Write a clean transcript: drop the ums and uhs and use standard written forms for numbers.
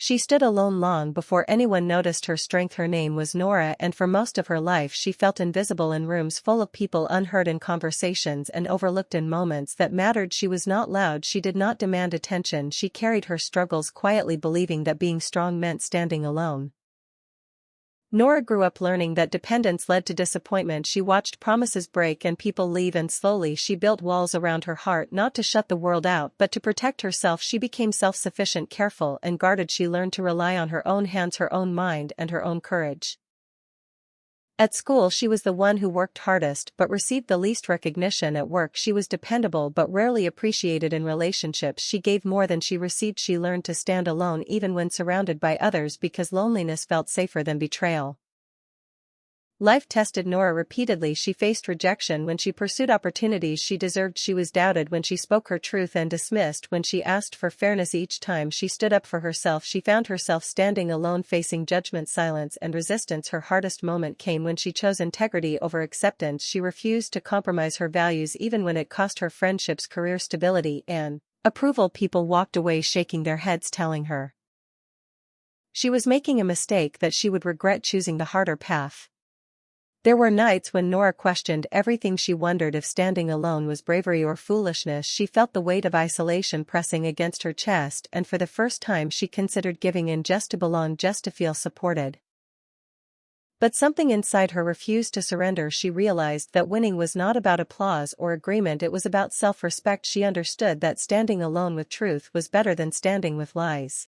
She stood alone long before anyone noticed her strength. Her name was Nora, and for most of her life she felt invisible in rooms full of people, unheard in conversations and overlooked in moments that mattered. She was not loud, she did not demand attention, she carried her struggles quietly, believing that being strong meant standing alone. Nora grew up learning that dependence led to disappointment. She watched promises break and people leave, and slowly she built walls around her heart, not to shut the world out but to protect herself. She became self-sufficient, careful and guarded. She learned to rely on her own hands, her own mind and her own courage. At school she was the one who worked hardest but received the least recognition. At work she was dependable but rarely appreciated. In relationships she gave more than she received. She learned to stand alone even when surrounded by others because loneliness felt safer than betrayal. Life tested Nora repeatedly. She faced rejection when she pursued opportunities she deserved. She was doubted when she spoke her truth and dismissed when she asked for fairness. Each time she stood up for herself, she found herself standing alone, facing judgment, silence, and resistance. Her hardest moment came when she chose integrity over acceptance. She refused to compromise her values even when it cost her friendships, career, stability, and approval. People walked away shaking their heads, telling her she was making a mistake, that she would regret choosing the harder path. There were nights when Nora questioned everything. She wondered if standing alone was bravery or foolishness. She felt the weight of isolation pressing against her chest, and for the first time she considered giving in just to belong, just to feel supported. But something inside her refused to surrender. She realized that winning was not about applause or agreement, it was about self-respect. She understood that standing alone with truth was better than standing with lies.